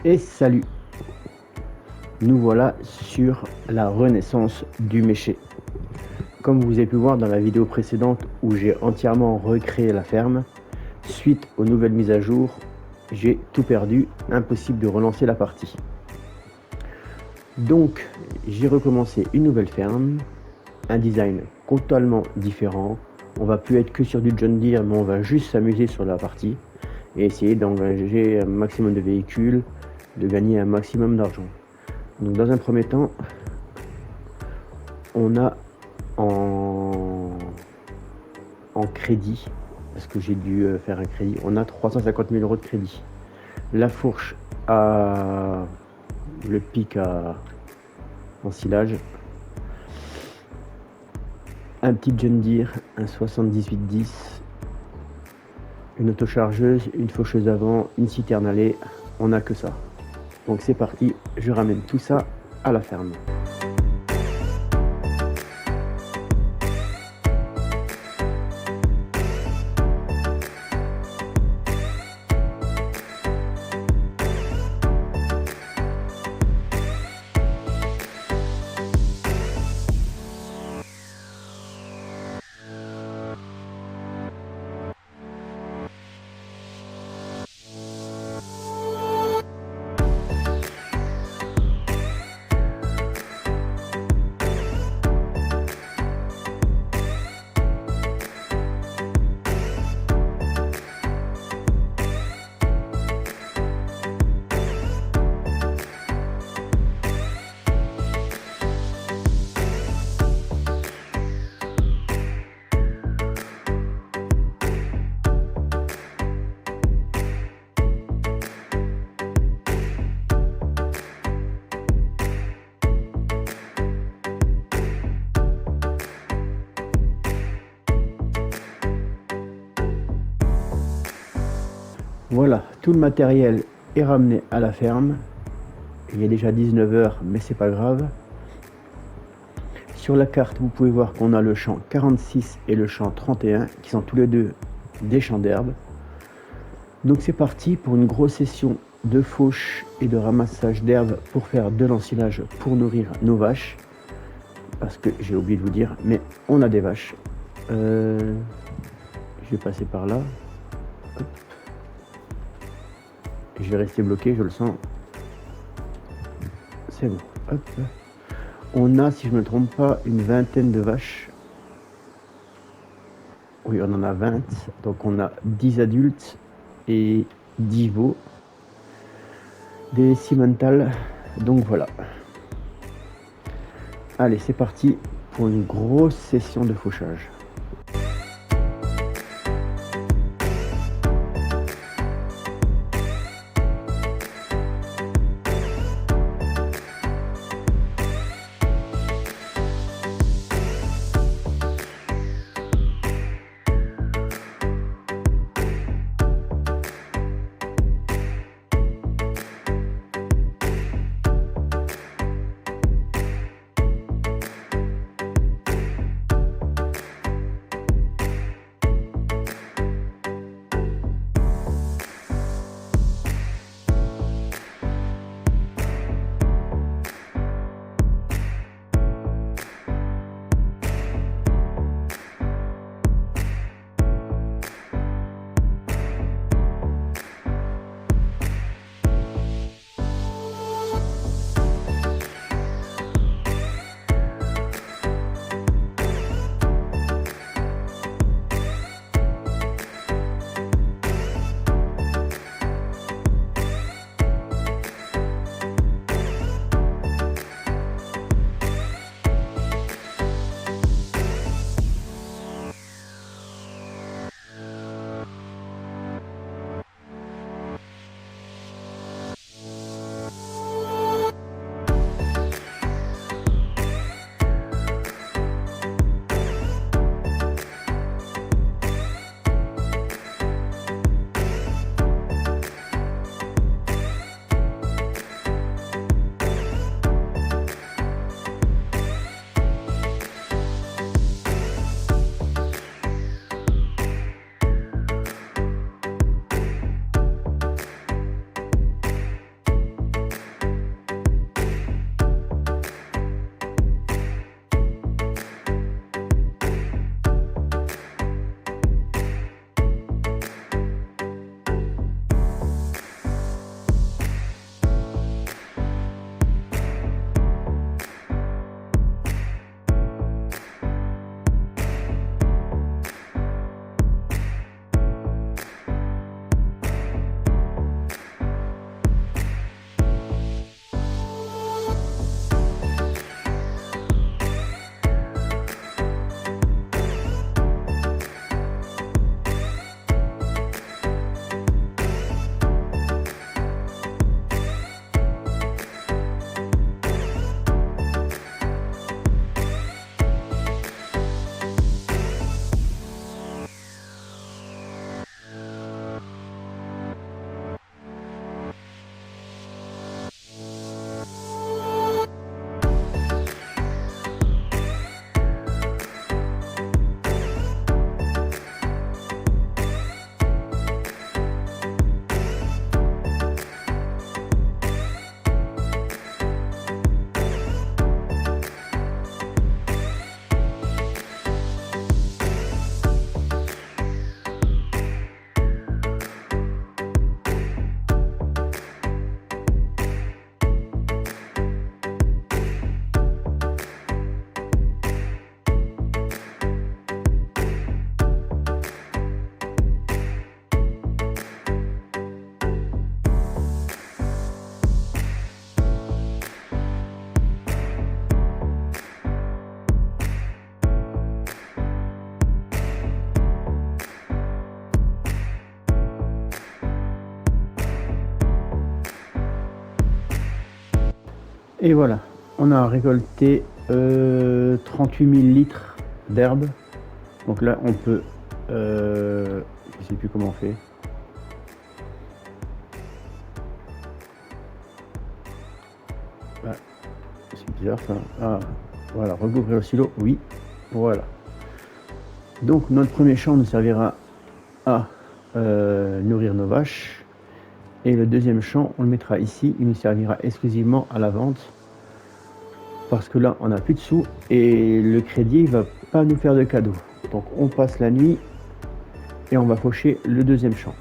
Et salut! Nous voilà sur la renaissance du méché. Comme vous avez pu voir dans la vidéo précédente où j'ai entièrement recréé la ferme, suite aux nouvelles mises à jour, j'ai tout perdu, impossible de relancer la partie. Donc j'ai recommencé une nouvelle ferme, un design totalement différent. On va plus être que sur du John Deere, mais on va juste s'amuser sur la partie et essayer d'engager un maximum de véhicules, de gagner un maximum d'argent. Donc dans un premier temps, on a en crédit, parce que j'ai dû faire un crédit, on a 350 000 € de crédit. La fourche à le pic à ensilage, un petit John Deere, un 7810, une autochargeuse, une faucheuse avant, une citerne à lait, on n'a que ça. Donc c'est parti, je ramène tout ça à la ferme. Voilà, tout le matériel est ramené à la ferme. Il est déjà 19 h, mais c'est pas grave. Sur la carte, vous pouvez voir qu'on a le champ 46 et le champ 31, qui sont tous les deux des champs d'herbe. Donc c'est parti pour une grosse session de fauche et de ramassage d'herbe pour faire de l'ensilage pour nourrir nos vaches. Parce que j'ai oublié de vous dire, mais on a des vaches. Je vais passer par là. Hop. Je vais rester bloqué, je le sens. C'est bon. Hop. On a, si je ne me trompe pas, une vingtaine de vaches. Oui, on en a 20. Donc on a 10 adultes et 10 veaux. Des cimentales. Donc voilà. Allez, c'est parti pour une grosse session de fauchage. Et voilà, on a récolté 38 000 litres d'herbe. Donc là, on peut... je sais plus comment on fait. Ah, c'est bizarre ça. Ah, voilà, recouvrir le silo, oui. Voilà. Donc notre premier champ nous servira à nourrir nos vaches. Et le deuxième champ, on le mettra ici. Il nous servira exclusivement à la vente. Parce que là, on n'a plus de sous et le crédit va pas nous faire de cadeau. Donc on passe la nuit et on va faucher le deuxième champ.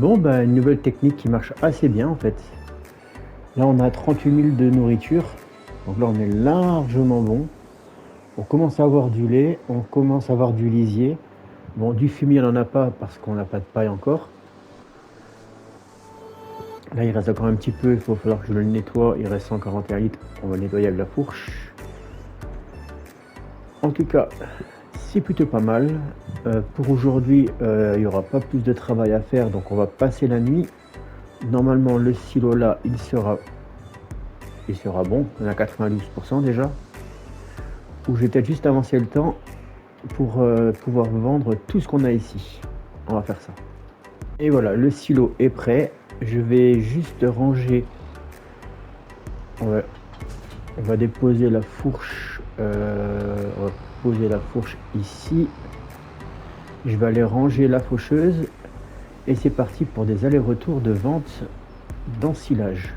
Bon, bah, une nouvelle technique qui marche assez bien en fait. Là, on a 38 000 de nourriture. Donc là, on est largement bon. On commence à avoir du lait, on commence à avoir du lisier. Bon, du fumier, on n'en a pas parce qu'on n'a pas de paille encore. Là, il reste encore un petit peu, il va falloir que je le nettoie. Il reste 141 litres, on va le nettoyer avec la fourche. En tout cas, c'est plutôt pas mal. Pour aujourd'hui, il n'y aura pas plus de travail à faire, donc on va passer la nuit. Normalement, le silo là, il sera bon. On a 92% déjà. Ou je vais peut-être juste avancer le temps pour pouvoir vendre tout ce qu'on a ici. On va faire ça. Et voilà, le silo est prêt. Je vais juste ranger. On va déposer la fourche. On va poser la fourche ici. Je vais aller ranger la faucheuse. Et c'est parti pour des allers-retours de vente d'ensilage.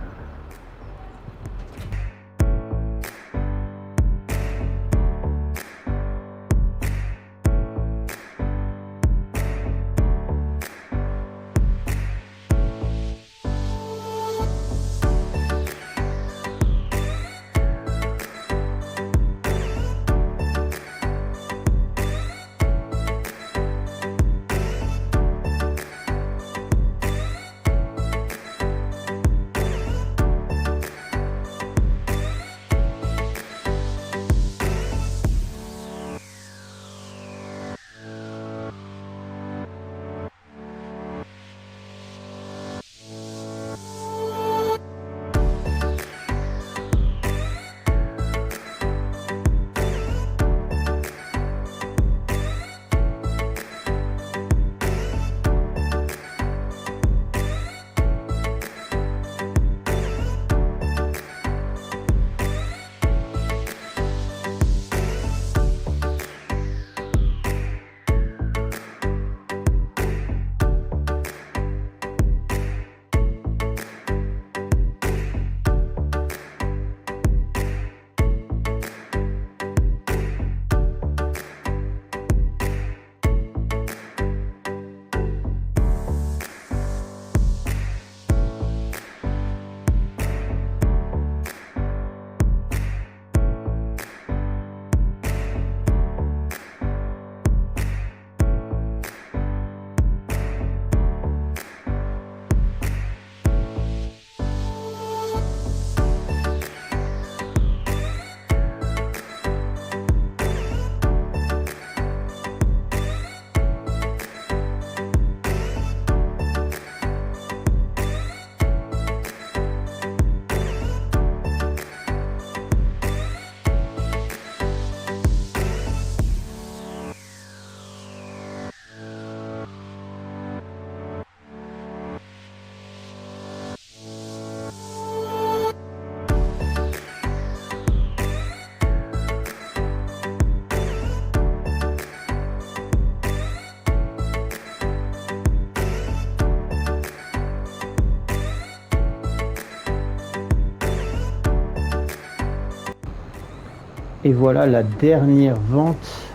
Et voilà la dernière vente.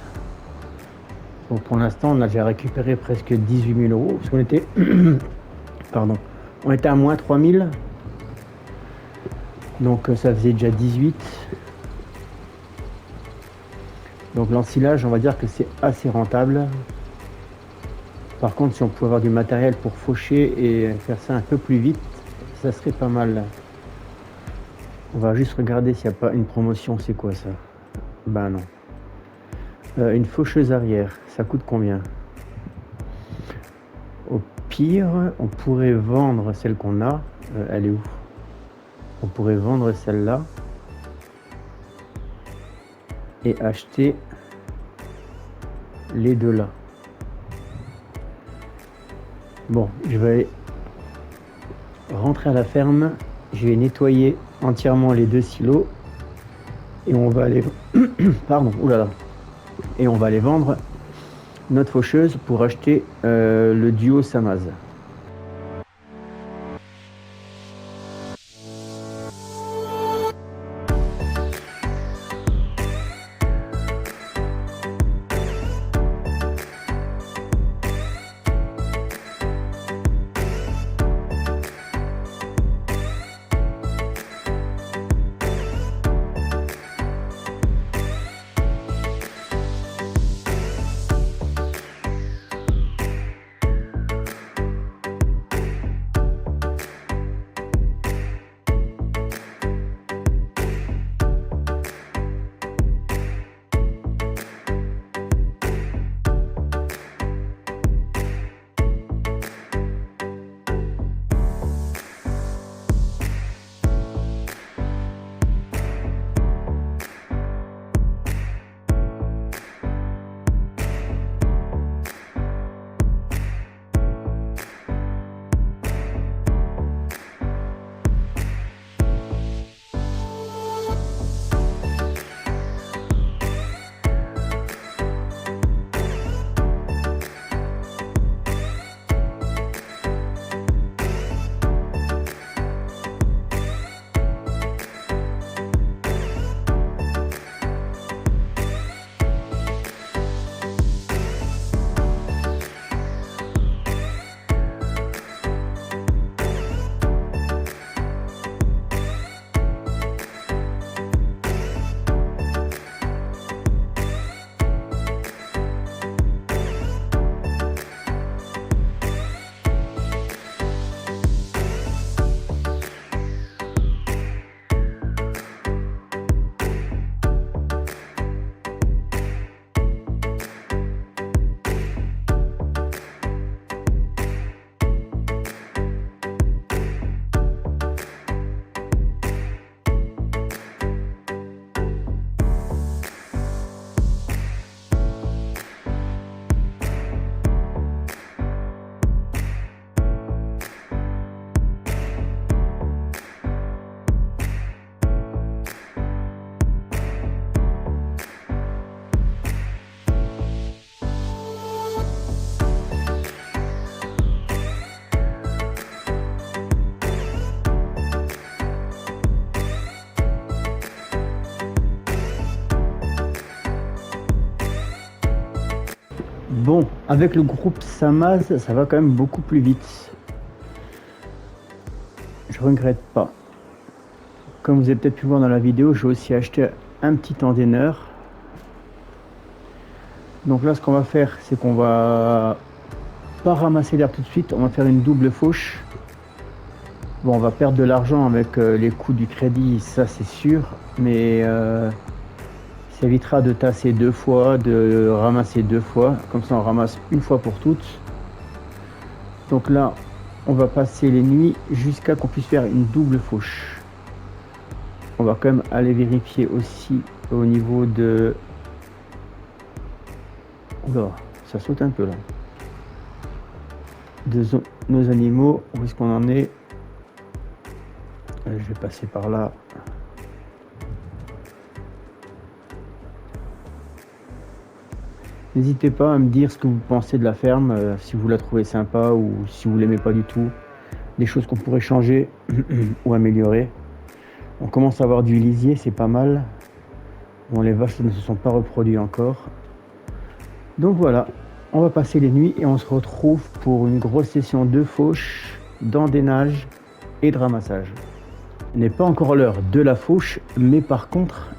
Bon, pour l'instant, on a déjà récupéré presque 18 000 euros. Parce qu'on était, pardon, on était à moins 3 000. Donc ça faisait déjà 18. Donc l'ensilage, on va dire que c'est assez rentable. Par contre, si on pouvait avoir du matériel pour faucher et faire ça un peu plus vite, ça serait pas mal. On va juste regarder s'il n'y a pas une promotion. C'est quoi ça? Ben non. Une faucheuse arrière, ça coûte combien? Au pire, on pourrait vendre celle qu'on a. Elle est où? On pourrait vendre celle-là et acheter les deux là. Bon, je vais rentrer à la ferme. Je vais nettoyer entièrement les deux silos et on va aller pardon, oulala. Et on va aller vendre notre faucheuse pour acheter le duo Samaz. Bon, avec le groupe Samaz, ça va quand même beaucoup plus vite. Je regrette pas. Comme vous avez peut-être pu voir dans la vidéo, j'ai aussi acheté un petit endaineur. Donc là, ce qu'on va faire, c'est qu'on va pas ramasser l'air tout de suite, on va faire une double fauche. Bon, on va perdre de l'argent avec les coûts du crédit, ça c'est sûr, mais ça évitera de tasser 2 fois, de ramasser 2 fois, comme ça on ramasse une fois pour toutes. Donc là, on va passer les nuits jusqu'à qu'on puisse faire une double fauche. On va quand même aller vérifier aussi au niveau de... Oula, ça saute un peu là. De nos animaux, où est-ce qu'on en est? Je vais passer par là. N'hésitez pas à me dire ce que vous pensez de la ferme, si vous la trouvez sympa ou si vous l'aimez pas du tout. Des choses qu'on pourrait changer ou améliorer. On commence à avoir du lisier, c'est pas mal. Bon, les vaches ne se sont pas reproduites encore. Donc voilà, on va passer les nuits et on se retrouve pour une grosse session de fauche, d'endainage et de ramassage. Ce n'est pas encore l'heure de la fauche, mais par contre,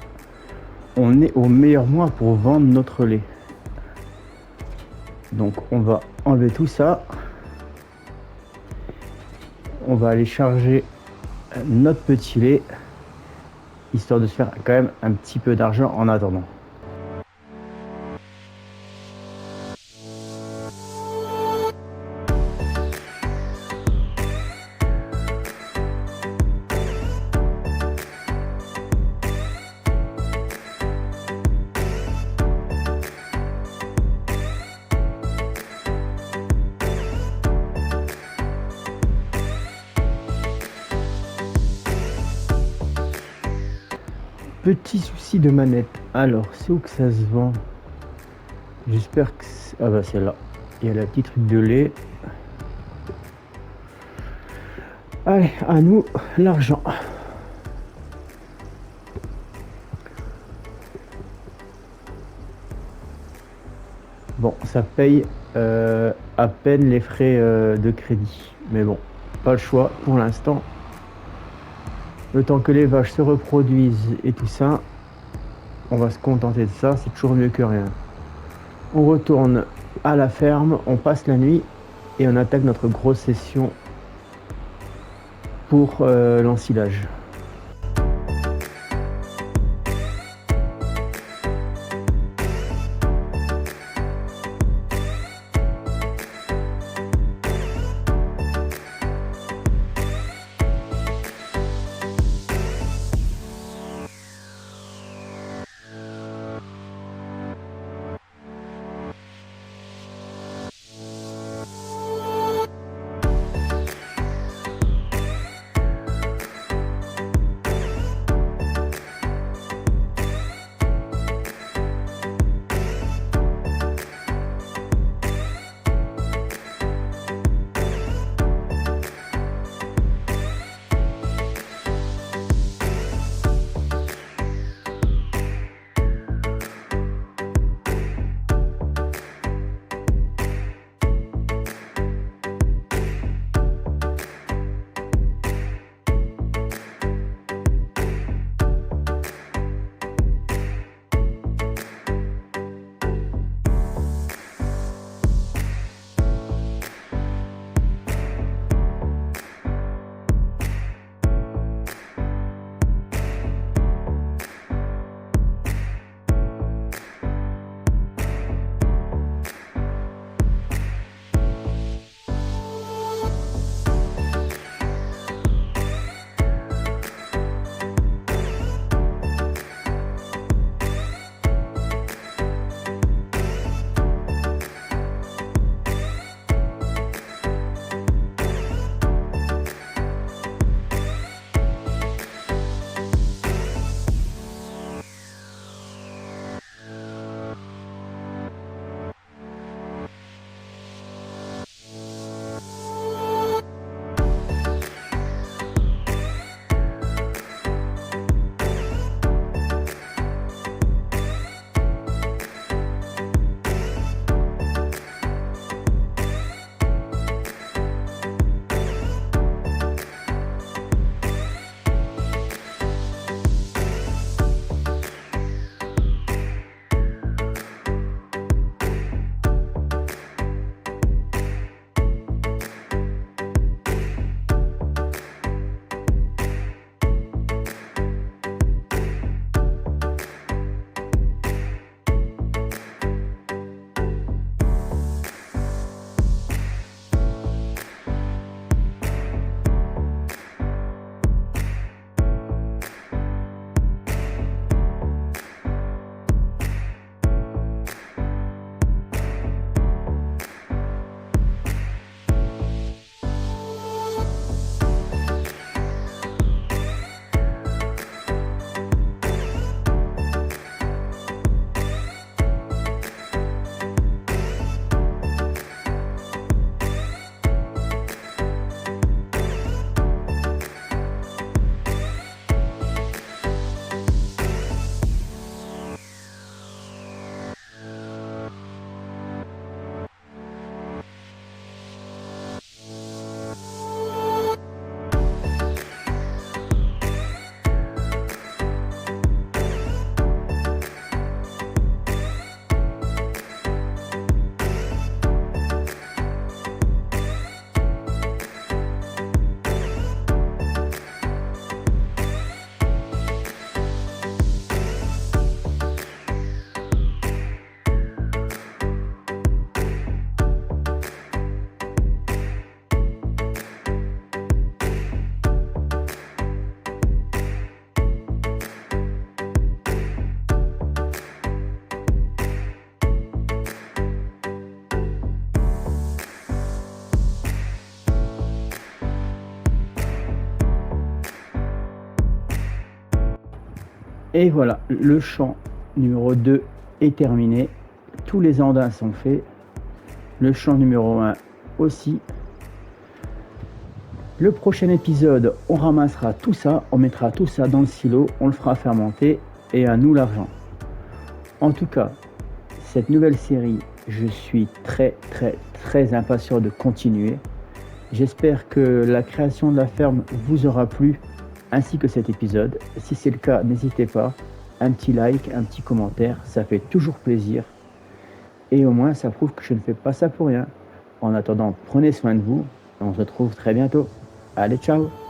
on est au meilleur mois pour vendre notre lait. Donc on va enlever tout ça. On va aller charger notre petit lait, histoire de se faire quand même un petit peu d'argent en attendant. Petit souci de manette. Alors, c'est où que ça se vend? J'espère que... Ah bah c'est là. Il y a la petite truc de lait. Allez, à nous, l'argent. Bon, ça paye à peine les frais de crédit. Mais bon, pas le choix pour l'instant. Le temps que les vaches se reproduisent et tout ça, on va se contenter de ça, c'est toujours mieux que rien. On retourne à la ferme, on passe la nuit et on attaque notre grosse session pour l'ensilage. Et voilà, le champ numéro 2 est terminé. Tous les andins sont faits. Le champ numéro 1 aussi. Le prochain épisode, on ramassera tout ça, on mettra tout ça dans le silo, on le fera fermenter et à nous l'argent. En tout cas, cette nouvelle série, je suis très impatient de continuer. J'espère que la création de la ferme vous aura plu, ainsi que cet épisode. Si c'est le cas, n'hésitez pas, un petit like, un petit commentaire, ça fait toujours plaisir. Et au moins, ça prouve que je ne fais pas ça pour rien. En attendant, prenez soin de vous, et on se retrouve très bientôt. Allez, ciao!